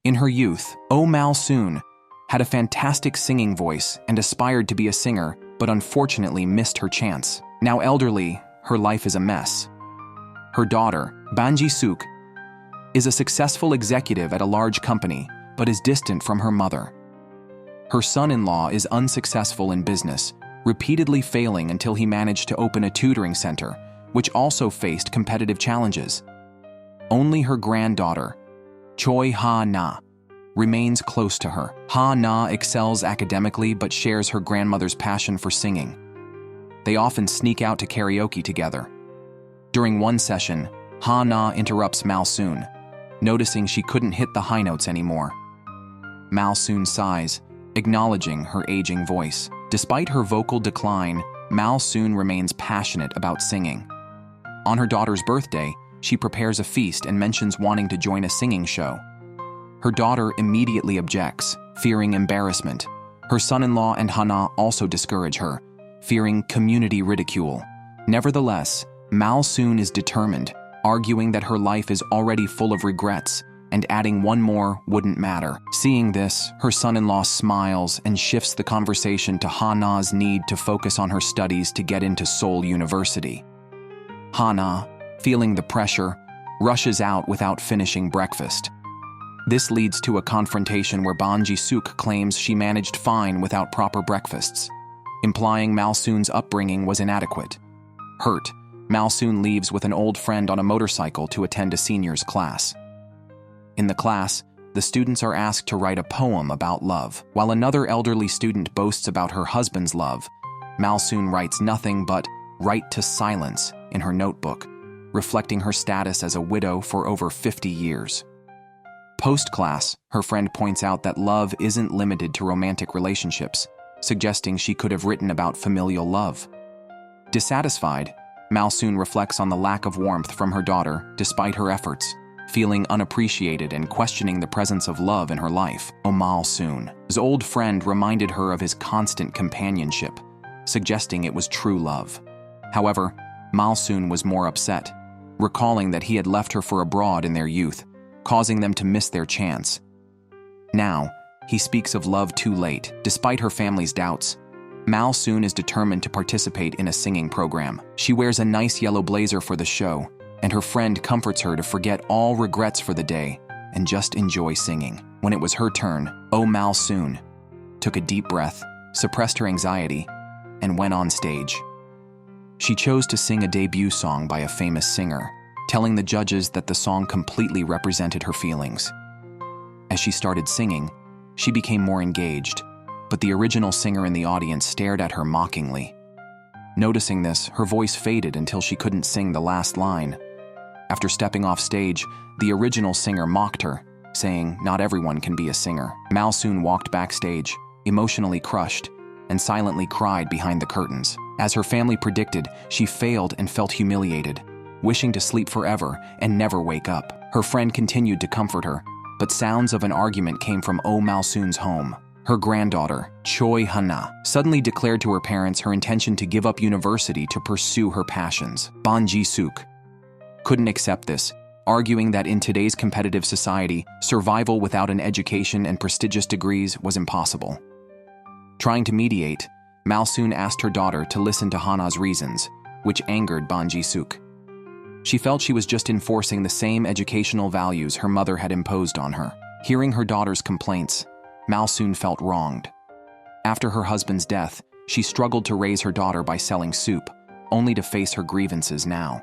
In her youth, Oh Mal-soon had a fantastic singing voice and aspired to be a singer, but unfortunately missed her chance. Now elderly, her life is a mess. Her daughter, Ban Ji-suk, is a successful executive at a large company, but is distant from her mother. Her son-in-law is unsuccessful in business, repeatedly failing until he managed to open a tutoring center, which also faced competitive challenges. Only her granddaughter, Choi Ha-na, remains close to her. Ha-na excels academically but shares her grandmother's passion for singing. They often sneak out to karaoke together. During one session, Ha-na interrupts Mal-soon, noticing she couldn't hit the high notes anymore. Mal-soon sighs, acknowledging her aging voice. Despite her vocal decline, Mal-soon remains passionate about singing. On her daughter's birthday, she prepares a feast and mentions wanting to join a singing show. Her daughter immediately objects, fearing embarrassment. Her son-in-law and Hana also discourage her, fearing community ridicule. Nevertheless, Mal-soon is determined, arguing that her life is already full of regrets, and adding one more wouldn't matter. Seeing this, her son-in-law smiles and shifts the conversation to Hana's need to focus on her studies to get into Seoul University. Hana, feeling the pressure, rushes out without finishing breakfast. This leads to a confrontation where Ban Ji-suk claims she managed fine without proper breakfasts, implying Mal-soon's upbringing was inadequate. Hurt, Mal-soon leaves with an old friend on a motorcycle to attend a seniors class. In the class, the students are asked to write a poem about love. While another elderly student boasts about her husband's love, Mal-soon writes nothing but "write to silence" in her notebook, reflecting her status as a widow for over 50 years. Post-class, her friend points out that love isn't limited to romantic relationships, suggesting she could have written about familial love. Dissatisfied, Mal-soon reflects on the lack of warmth from her daughter despite her efforts, feeling unappreciated and questioning the presence of love in her life. Mal-soon's old friend reminded her of his constant companionship, suggesting it was true love. However, Mal-soon was more upset, recalling that he had left her for abroad in their youth, causing them to miss their chance. Now, he speaks of love too late. Despite her family's doubts, Mal-soon is determined to participate in a singing program. She wears a nice yellow blazer for the show, and her friend comforts her to forget all regrets for the day and just enjoy singing. When it was her turn, Mal-soon took a deep breath, suppressed her anxiety, and went on stage. She chose to sing a debut song by a famous singer, telling the judges that the song completely represented her feelings. As she started singing, she became more engaged, but the original singer in the audience stared at her mockingly. Noticing this, her voice faded until she couldn't sing the last line. After stepping off stage, the original singer mocked her, saying, "Not everyone can be a singer." Mal-soon walked backstage, emotionally crushed, and silently cried behind the curtains. As her family predicted, she failed and felt humiliated, wishing to sleep forever and never wake up. Her friend continued to comfort her, but sounds of an argument came from Mal-soon's home. Her granddaughter, Choi Ha-na, suddenly declared to her parents her intention to give up university to pursue her passions. Ban Ji-suk couldn't accept this, arguing that in today's competitive society, survival without an education and prestigious degrees was impossible. Trying to mediate, Mal-soon asked her daughter to listen to Hana's reasons, which angered Ban Ji-suk. She felt she was just enforcing the same educational values her mother had imposed on her. Hearing her daughter's complaints, Mal-soon felt wronged. After her husband's death, she struggled to raise her daughter by selling soup, only to face her grievances now.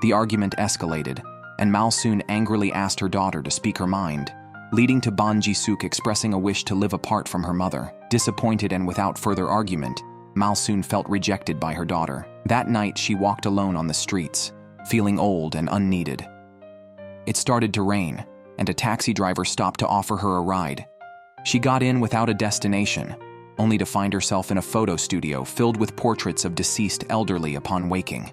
The argument escalated, and Mal-soon angrily asked her daughter to speak her mind, leading to Ban Ji-suk expressing a wish to live apart from her mother. Disappointed and without further argument, Mal-soon felt rejected by her daughter. That night, she walked alone on the streets, feeling old and unneeded. It started to rain, and a taxi driver stopped to offer her a ride. She got in without a destination, only to find herself in a photo studio filled with portraits of deceased elderly upon waking.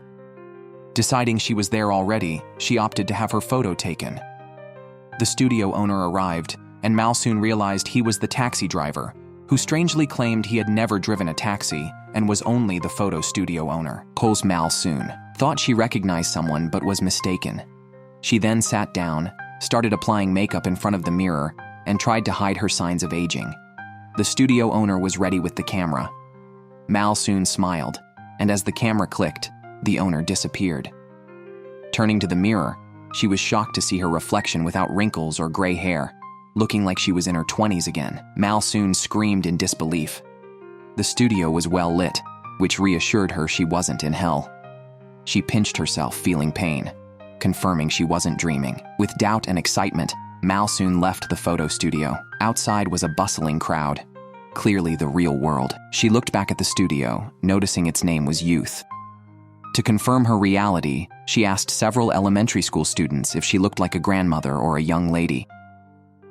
Deciding she was there already, she opted to have her photo taken. The studio owner arrived, and Mal-soon realized he was the taxi driver, who strangely claimed he had never driven a taxi and was only the photo studio owner. Mal-soon thought she recognized someone but was mistaken. She then sat down, started applying makeup in front of the mirror, and tried to hide her signs of aging. The studio owner was ready with the camera. Mal soon smiled, and as the camera clicked, the owner disappeared. Turning to the mirror, she was shocked to see her reflection without wrinkles or gray hair, looking like she was in her 20s again. Mal soon screamed in disbelief. The studio was well lit, which reassured her she wasn't in hell. She pinched herself, feeling pain, confirming she wasn't dreaming. With doubt and excitement, Mal soon left the photo studio. Outside was a bustling crowd, clearly the real world. She looked back at the studio, noticing its name was Youth. To confirm her reality, she asked several elementary school students if she looked like a grandmother or a young lady.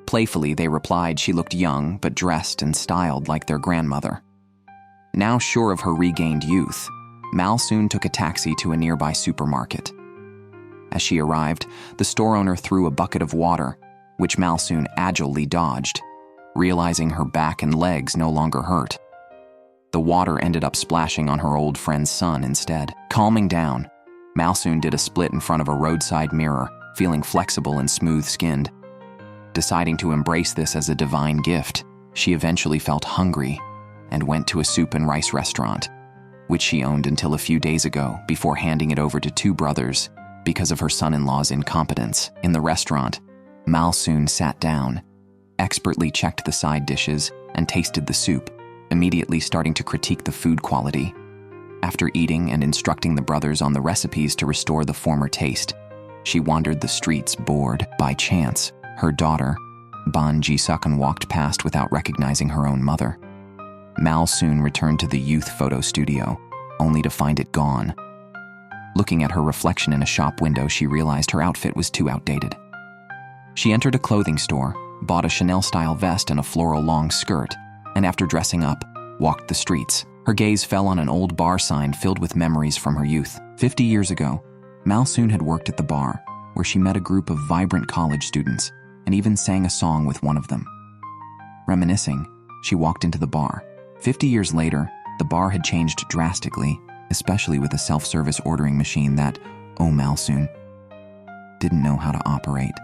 Playfully, they replied she looked young but dressed and styled like their grandmother. Now sure of her regained youth, Mal soon took a taxi to a nearby supermarket. As she arrived, the store owner threw a bucket of water, which Mal soon agilely dodged, realizing her back and legs no longer hurt. The water ended up splashing on her old friend's son instead. Calming down, Mal soon did a split in front of a roadside mirror, feeling flexible and smooth-skinned. Deciding to embrace this as a divine gift, she eventually felt hungry and went to a soup and rice restaurant, which she owned until a few days ago before handing it over to two brothers because of her son-in-law's incompetence. In the restaurant, Mal soon sat down, expertly checked the side dishes, and tasted the soup, immediately starting to critique the food quality. After eating and instructing the brothers on the recipes to restore the former taste, she wandered the streets bored. By chance, her daughter, Ban Ji-sukun, walked past without recognizing her own mother. Mal soon returned to the youth photo studio, only to find it gone. Looking at her reflection in a shop window, she realized her outfit was too outdated. She entered a clothing store, bought a Chanel-style vest and a floral long skirt, and after dressing up, walked the streets. Her gaze fell on an old bar sign filled with memories from her youth. 50 years ago, Mal soon had worked at the bar, where she met a group of vibrant college students and even sang a song with one of them. Reminiscing, she walked into the bar. 50 years later, the bar had changed drastically, especially with a self-service ordering machine that, Mal soon didn't know how to operate.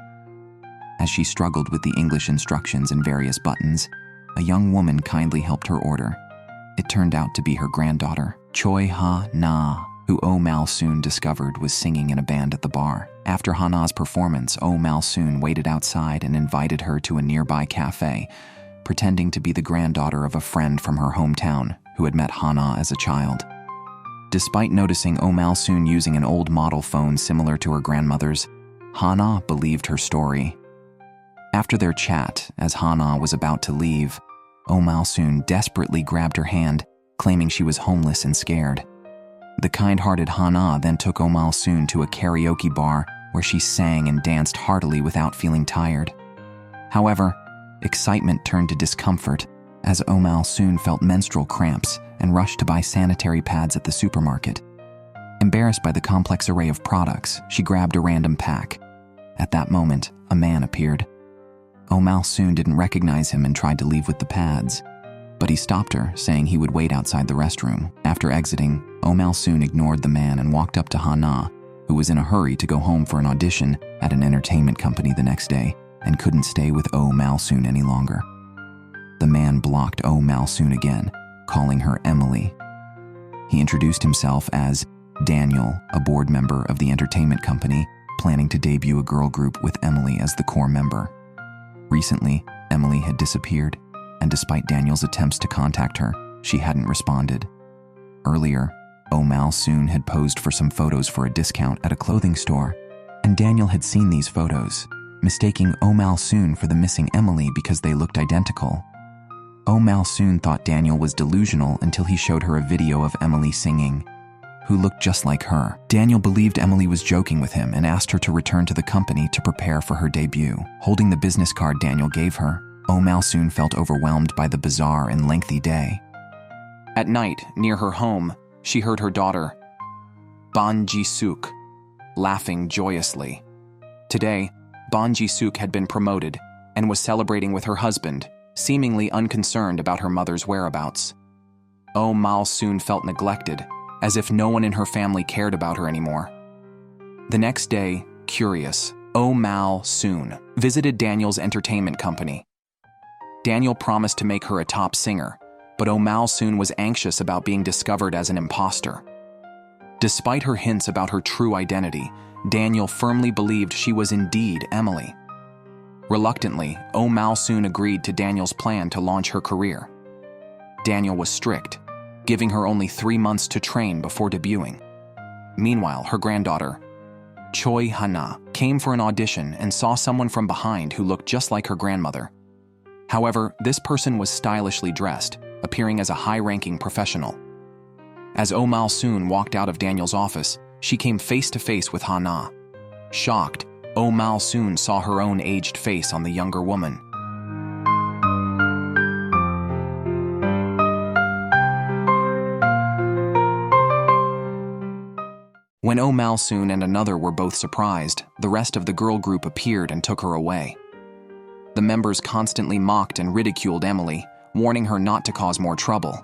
As she struggled with the English instructions and various buttons, a young woman kindly helped her order. It turned out to be her granddaughter, Choi Ha-na, who Mal soon discovered was singing in a band at the bar. After Ha-na's performance, Mal soon waited outside and invited her to a nearby cafe, pretending to be the granddaughter of a friend from her hometown who had met Ha-na as a child. Despite noticing Mal soon using an old model phone similar to her grandmother's, Ha-na believed her story. After their chat, as Ha-na was about to leave, Mal soon desperately grabbed her hand, claiming she was homeless and scared. The kind-hearted Ha-na then took Mal soon to a karaoke bar where she sang and danced heartily without feeling tired. However, excitement turned to discomfort as Mal soon felt menstrual cramps and rushed to buy sanitary pads at the supermarket. Embarrassed by the complex array of products, she grabbed a random pack. At that moment, a man appeared. Mal soon didn't recognize him and tried to leave with the pads, but he stopped her, saying he would wait outside the restroom. After exiting, Mal soon ignored the man and walked up to Ha-na, who was in a hurry to go home for an audition at an entertainment company the next day and couldn't stay with Mal soon any longer. The man blocked Mal soon again, calling her Emily. He introduced himself as Daniel, a board member of the entertainment company, planning to debut a girl group with Emily as the core member. Recently, Emily had disappeared, and despite Daniel's attempts to contact her, she hadn't responded. Earlier, Mal soon had posed for some photos for a discount at a clothing store, and Daniel had seen these photos, mistaking Mal soon for the missing Emily because they looked identical. Mal soon thought Daniel was delusional until he showed her a video of Emily singing, who looked just like her. Daniel believed Emily was joking with him and asked her to return to the company to prepare for her debut. Holding the business card Daniel gave her, Mal soon felt overwhelmed by the bizarre and lengthy day. At night, near her home, she heard her daughter, Ban Ji-suk, laughing joyously. Today, Ban Ji-suk had been promoted and was celebrating with her husband, seemingly unconcerned about her mother's whereabouts. Mal soon felt neglected, as if no one in her family cared about her anymore. The next day, curious, Oh Mal Soon visited Daniel's entertainment company. Daniel promised to make her a top singer, but Oh Mal Soon was anxious about being discovered as an imposter. Despite her hints about her true identity, Daniel firmly believed she was indeed Emily. Reluctantly, Oh Mal Soon agreed to Daniel's plan to launch her career. Daniel was strict, giving her only 3 months to train before debuting. Meanwhile, her granddaughter, Choi Hana, came for an audition and saw someone from behind who looked just like her grandmother. However, this person was stylishly dressed, appearing as a high-ranking professional. As Oh Mal Soon walked out of Daniel's office, she came face to face with Hana. Shocked, Oh Mal Soon saw her own aged face on the younger woman. When Oh Mal Soon and another were both surprised, the rest of the girl group appeared and took her away. The members constantly mocked and ridiculed Emily, warning her not to cause more trouble.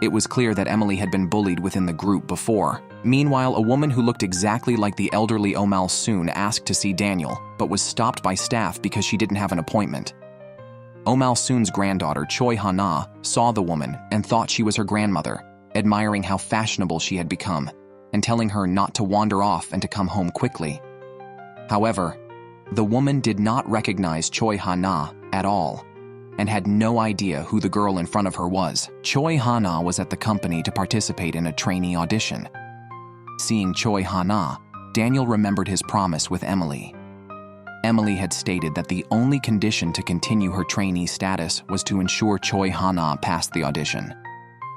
It was clear that Emily had been bullied within the group before. Meanwhile, a woman who looked exactly like the elderly Oh Mal Soon asked to see Daniel, but was stopped by staff because she didn't have an appointment. Oh Mal Soon's granddaughter, Choi Hana, saw the woman and thought she was her grandmother, admiring how fashionable she had become, and telling her not to wander off and to come home quickly. However, the woman did not recognize Choi Hana at all, and had no idea who the girl in front of her was. Choi Hana was at the company to participate in a trainee audition. Seeing Choi Hana, Daniel remembered his promise with Emily. Emily had stated that the only condition to continue her trainee status was to ensure Choi Hana passed the audition.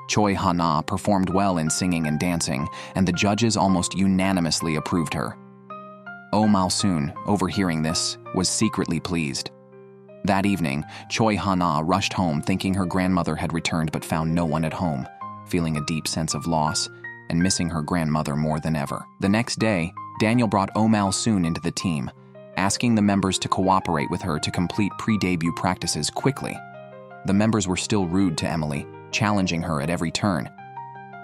Choi Hana performed well in singing and dancing, and the judges almost unanimously approved her. Oh Mal Soon, overhearing this, was secretly pleased. That evening, Choi Hana rushed home thinking her grandmother had returned but found no one at home, feeling a deep sense of loss and missing her grandmother more than ever. The next day, Daniel brought Oh Mal Soon into the team, asking the members to cooperate with her to complete pre-debut practices quickly. The members were still rude to Emily, challenging her at every turn.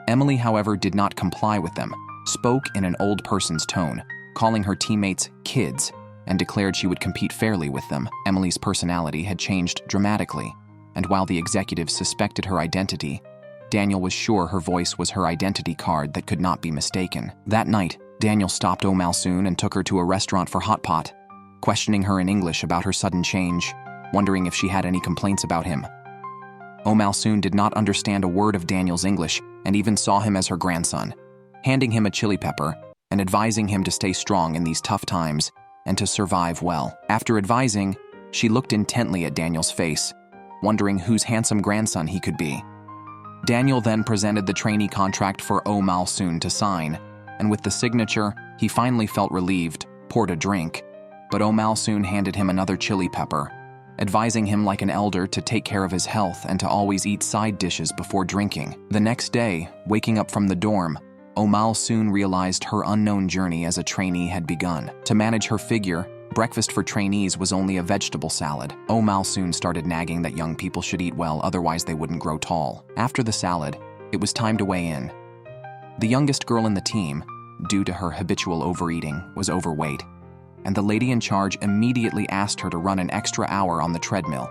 Emily, however, did not comply with them, spoke in an old person's tone, calling her teammates kids, and declared she would compete fairly with them. Emily's personality had changed dramatically, and while the executives suspected her identity, Daniel was sure her voice was her identity card that could not be mistaken. That night, Daniel stopped Oh Mal Soon and took her to a restaurant for hot pot, questioning her in English about her sudden change, wondering if she had any complaints about him. Oh Mal Soon did not understand a word of Daniel's English and even saw him as her grandson, handing him a chili pepper and advising him to stay strong in these tough times and to survive well. After advising, she looked intently at Daniel's face, wondering whose handsome grandson he could be. Daniel then presented the trainee contract for Oh Mal Soon to sign, and with the signature, he finally felt relieved, poured a drink, but Oh Mal Soon handed him another chili pepper, advising him like an elder to take care of his health and to always eat side dishes before drinking. The next day, waking up from the dorm, Oh Mal Soon realized her unknown journey as a trainee had begun. To manage her figure, breakfast for trainees was only a vegetable salad. Oh Mal Soon started nagging that young people should eat well, otherwise they wouldn't grow tall. After the salad, it was time to weigh in. The youngest girl in the team, due to her habitual overeating, was overweight, and the lady in charge immediately asked her to run an extra hour on the treadmill.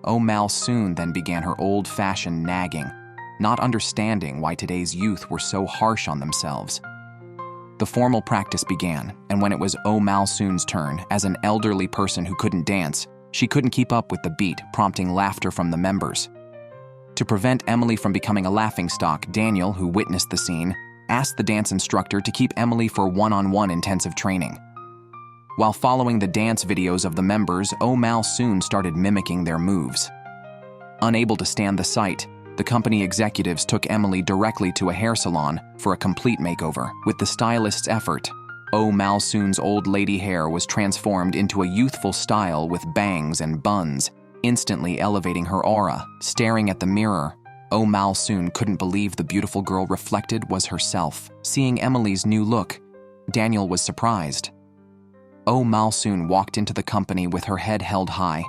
Oh Mal Soon then began her old-fashioned nagging, not understanding why today's youth were so harsh on themselves. The formal practice began, and when it was Oh Mal Soon's turn, as an elderly person who couldn't dance, she couldn't keep up with the beat, prompting laughter from the members. To prevent Emily from becoming a laughingstock, Daniel, who witnessed the scene, asked the dance instructor to keep Emily for one-on-one intensive training. While following the dance videos of the members, Oh Mal Soon started mimicking their moves. Unable to stand the sight, the company executives took Emily directly to a hair salon for a complete makeover. With the stylist's effort, Oh Mal Soon's old lady hair was transformed into a youthful style with bangs and buns, instantly elevating her aura. Staring at the mirror, Oh Mal Soon couldn't believe the beautiful girl reflected was herself. Seeing Emily's new look, Daniel was surprised. Oh Mal Soon walked into the company with her head held high,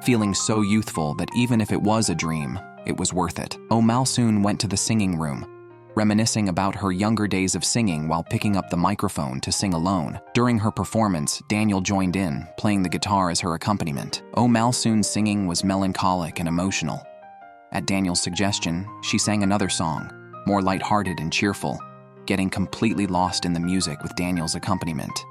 feeling so youthful that even if it was a dream, it was worth it. Oh Mal Soon went to the singing room, reminiscing about her younger days of singing while picking up the microphone to sing alone. During her performance, Daniel joined in, playing the guitar as her accompaniment. Oh Malsoon's singing was melancholic and emotional. At Daniel's suggestion, she sang another song, more lighthearted and cheerful, getting completely lost in the music with Daniel's accompaniment.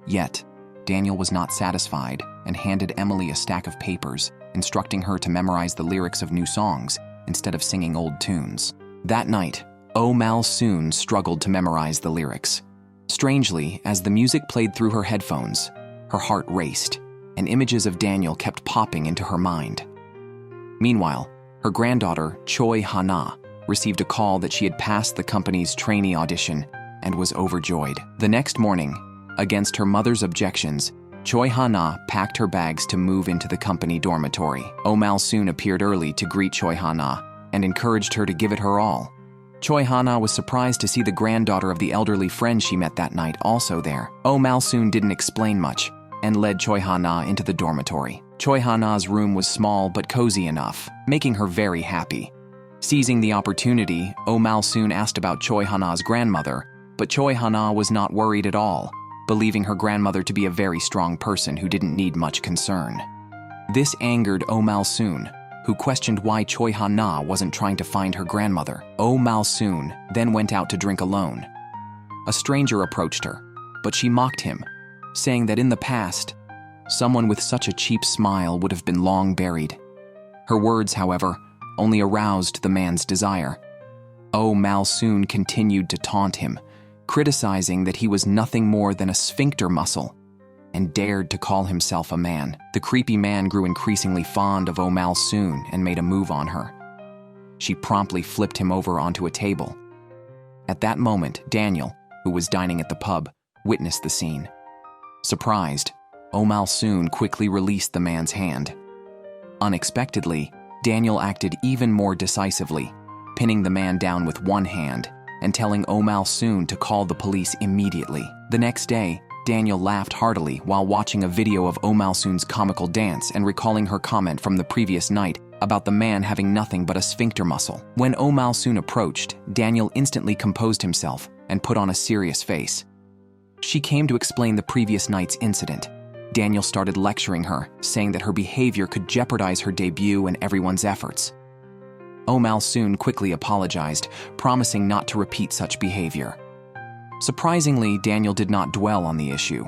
Yet, Daniel was not satisfied and handed Emily a stack of papers, instructing her to memorize the lyrics of new songs instead of singing old tunes. That night, Oh Malsoon struggled to memorize the lyrics. Strangely, as the music played through her headphones, her heart raced, and images of Daniel kept popping into her mind. Meanwhile, her granddaughter, Choi Ha-na, received a call that she had passed the company's trainee audition and was overjoyed. The next morning, against her mother's objections, Choi Ha-na packed her bags to move into the company dormitory. Oh Malsoon appeared early to greet Choi Ha-na and encouraged her to give it her all. Choi Ha-na was surprised to see the granddaughter of the elderly friend she met that night also there. Oh Malsoon didn't explain much and led Choi Ha-na into the dormitory. Choi Ha-na's room was small but cozy enough, making her very happy. Seizing the opportunity, Oh Malsoon asked about Choi Ha-na's grandmother, but Choi Ha-na was not worried at all, believing her grandmother to be a very strong person who didn't need much concern. This angered Oh Malsoon, who questioned why Choi Ha-na wasn't trying to find her grandmother. Oh Malsoon then went out to drink alone. A stranger approached her, but she mocked him, saying that in the past, someone with such a cheap smile would have been long buried. Her words, however, only aroused the man's desire. Oh Malsoon continued to taunt him, criticizing that he was nothing more than a sphincter muscle, and dared to call himself a man. The creepy man grew increasingly fond of Oh Malsoon and made a move on her. She promptly flipped him over onto a table. At that moment, Daniel, who was dining at the pub, witnessed the scene. Surprised, Oh Malsoon quickly released the man's hand. Unexpectedly, Daniel acted even more decisively, pinning the man down with one hand and telling Oh Malsoon to call the police immediately. The next day, Daniel laughed heartily while watching a video of Oh Malsoon's comical dance and recalling her comment from the previous night about the man having nothing but a sphincter muscle. When Oh Malsoon approached, Daniel instantly composed himself and put on a serious face. She came to explain the previous night's incident. Daniel started lecturing her, saying that her behavior could jeopardize her debut and everyone's efforts. Oh Malsoon quickly apologized, promising not to repeat such behavior. Surprisingly, Daniel did not dwell on the issue.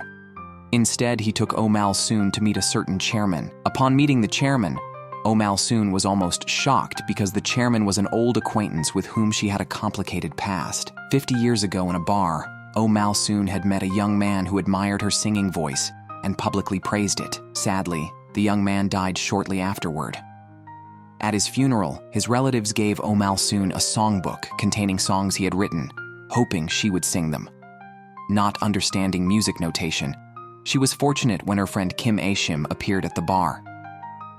Instead, he took Oh Malsoon to meet a certain chairman. Upon meeting the chairman, Oh Malsoon was almost shocked because the chairman was an old acquaintance with whom she had a complicated past. 50 years ago in a bar, Oh Malsoon had met a young man who admired her singing voice and publicly praised it. Sadly, the young man died shortly afterward. At his funeral, his relatives gave Oh Malsoon a songbook containing songs he had written, hoping she would sing them. Not understanding music notation, she was fortunate when her friend Kim A-shim appeared at the bar.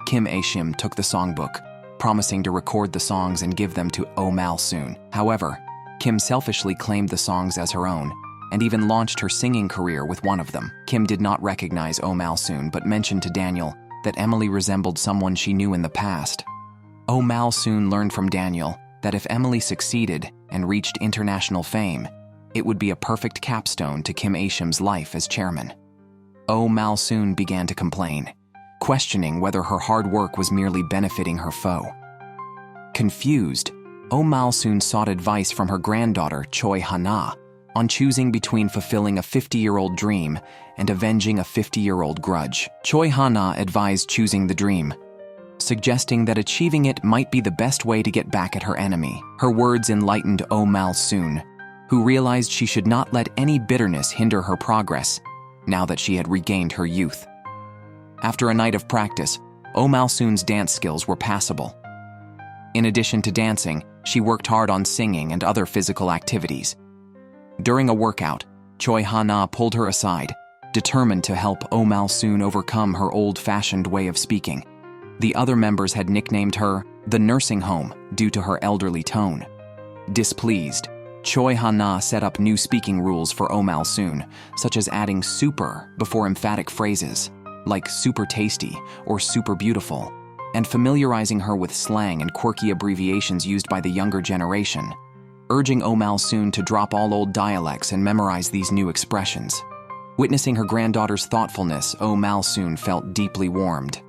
Kim A-shim took the songbook, promising to record the songs and give them to Oh Malsoon. However, Kim selfishly claimed the songs as her own, and even launched her singing career with one of them. Kim did not recognize Oh Malsoon but mentioned to Daniel that Emily resembled someone she knew in the past. Oh Malsoon learned from Daniel that if Emily succeeded and reached international fame, it would be a perfect capstone to Kim A-shim's life as chairman. Oh Malsoon began to complain, questioning whether her hard work was merely benefiting her foe. Confused, Oh Malsoon sought advice from her granddaughter, Choi Ha-na, on choosing between fulfilling a 50-year-old dream and avenging a 50-year-old grudge. Choi Ha-na advised choosing the dream, suggesting that achieving it might be the best way to get back at her enemy. Her words enlightened Oh Malsoon, who realized she should not let any bitterness hinder her progress, now that she had regained her youth. After a night of practice, Oh Malsoon's dance skills were passable. In addition to dancing, she worked hard on singing and other physical activities. During a workout, Choi Ha-na pulled her aside, determined to help Oh Malsoon overcome her old-fashioned way of speaking. The other members had nicknamed her the nursing home due to her elderly tone. Displeased, Choi Ha-na set up new speaking rules for Oh Malsoon, such as adding super before emphatic phrases, like super tasty or super beautiful, and familiarizing her with slang and quirky abbreviations used by the younger generation. urging Mal-soon to drop all old dialects and memorize these new expressions. Witnessing her granddaughter's thoughtfulness, Mal-soon felt deeply warmed.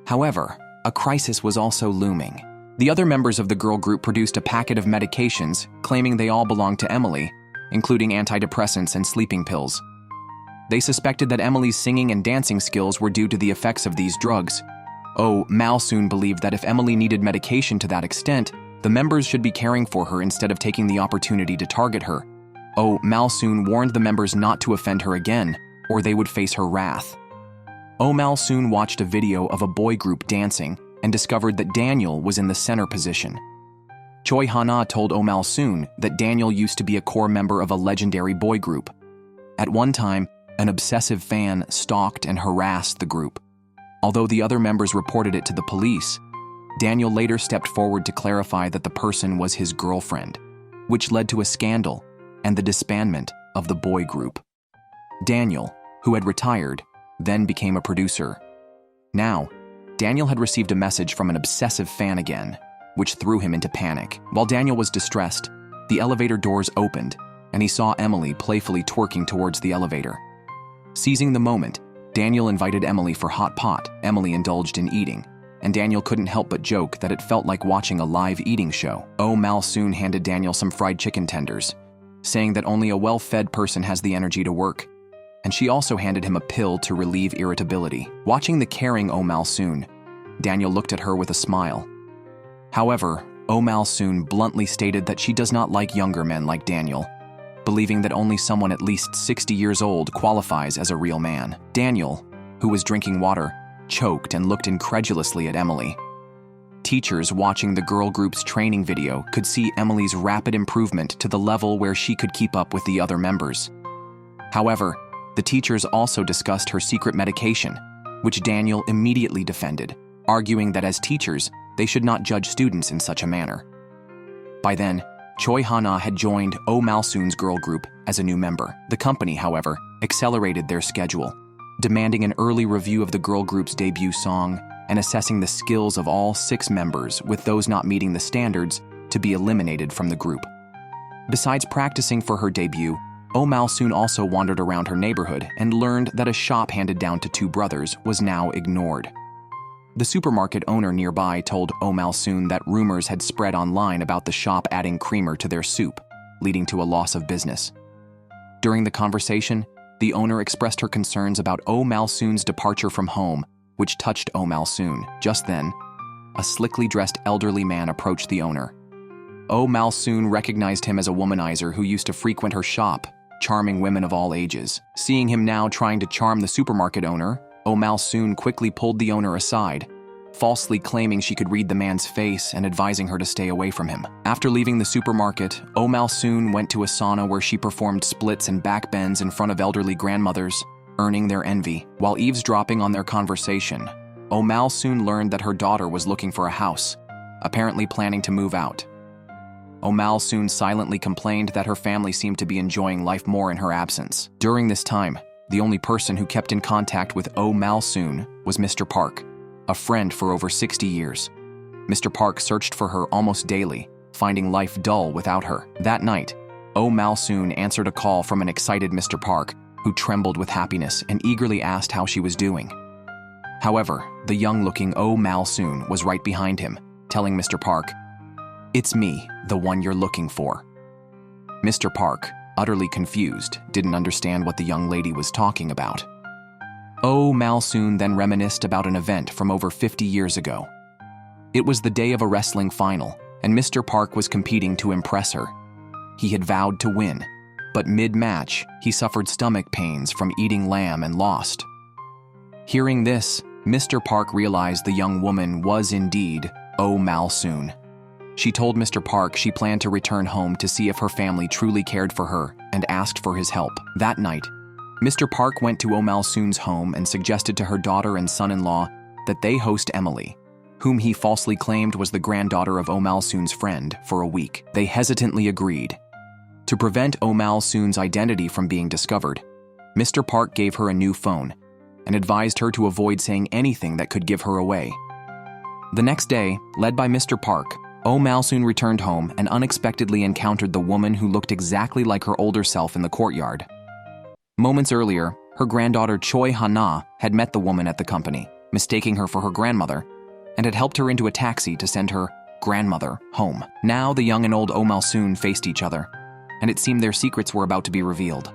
However, a crisis was also looming. The other members of the girl group produced a packet of medications, claiming they all belonged to Emily, including antidepressants and sleeping pills. They suspected that Emily's singing and dancing skills were due to the effects of these drugs. Mal-soon believed that if Emily needed medication to that extent, the members should be caring for her instead of taking the opportunity to target her. Mal-soon warned the members not to offend her again, or they would face her wrath. Mal-soon watched a video of a boy group dancing and discovered that Daniel was in the center position. Choi Hana told Mal-soon that Daniel used to be a core member of a legendary boy group. At one time, an obsessive fan stalked and harassed the group. Although the other members reported it to the police, Daniel later stepped forward to clarify that the person was his girlfriend, which led to a scandal and the disbandment of the boy group. Daniel, who had retired, then became a producer. Now, Daniel had received a message from an obsessive fan again, which threw him into panic. While Daniel was distressed, the elevator doors opened, and he saw Emily playfully twerking towards the elevator. Seizing the moment, Daniel invited Emily for hot pot. Emily indulged in eating, and Daniel couldn't help but joke that it felt like watching a live eating show. Mal-soon handed Daniel some fried chicken tenders, saying that only a well-fed person has the energy to work, and she also handed him a pill to relieve irritability. Watching the caring Mal-soon, Daniel looked at her with a smile. However, Mal-soon bluntly stated that she does not like younger men like Daniel, believing that only someone at least 60 years old qualifies as a real man. Daniel, who was drinking water, choked and looked incredulously at Emily. Teachers watching the girl group's training video could see Emily's rapid improvement to the level where she could keep up with the other members. However, the teachers also discussed her secret medication, which Daniel immediately defended, arguing that as teachers, they should not judge students in such a manner. By then, Choi Hana had joined Mal-soon's girl group as a new member. The company, however, accelerated their schedule, demanding an early review of the girl group's debut song and assessing the skills of all 6 members, with those not meeting the standards to be eliminated from the group. Besides practicing for her debut, Mal-soon also wandered around her neighborhood and learned that a shop handed down to 2 brothers was now ignored. The supermarket owner nearby told Mal-soon that rumors had spread online about the shop adding creamer to their soup, leading to a loss of business. During the conversation, the owner expressed her concerns about Mal-soon's departure from home, which touched Mal-soon. Just then, a slickly dressed elderly man approached the owner. Mal-soon recognized him as a womanizer who used to frequent her shop, charming women of all ages. Seeing him now trying to charm the supermarket owner, Mal-soon quickly pulled the owner aside, falsely claiming she could read the man's face and advising her to stay away from him. After leaving the supermarket, Mal-soon went to a sauna where she performed splits and back bends in front of elderly grandmothers, earning their envy. While eavesdropping on their conversation, Mal-soon learned that her daughter was looking for a house, apparently planning to move out. Mal-soon silently complained that her family seemed to be enjoying life more in her absence. During this time, the only person who kept in contact with Mal-soon was Mr. Park, a friend for over 60 years. Mr. Park searched for her almost daily, finding life dull without her. That night, Mal-soon answered a call from an excited Mr. Park, who trembled with happiness and eagerly asked how she was doing. However, the young-looking Mal-soon was right behind him, telling Mr. Park, "It's me, the one you're looking for." Mr. Park, utterly confused, didn't understand what the young lady was talking about. Mal-soon then reminisced about an event from over 50 years ago. It was the day of a wrestling final, and Mr. Park was competing to impress her. He had vowed to win, but mid-match, he suffered stomach pains from eating lamb and lost. Hearing this, Mr. Park realized the young woman was indeed Mal-soon. She told Mr. Park she planned to return home to see if her family truly cared for her and asked for his help. That night, Mr. Park went to Mal-soon's home and suggested to her daughter and son-in-law that they host Emily, whom he falsely claimed was the granddaughter of Mal-soon's friend, for a week. They hesitantly agreed. To prevent Mal-soon's identity from being discovered, Mr. Park gave her a new phone and advised her to avoid saying anything that could give her away. The next day, led by Mr. Park, Oh Mal soon returned home and unexpectedly encountered the woman who looked exactly like her older self in the courtyard. Moments earlier, her granddaughter Choi Ha-na had met the woman at the company, mistaking her for her grandmother, and had helped her into a taxi to send her grandmother home. Now the young and old Oh Mal soon faced each other, and it seemed their secrets were about to be revealed.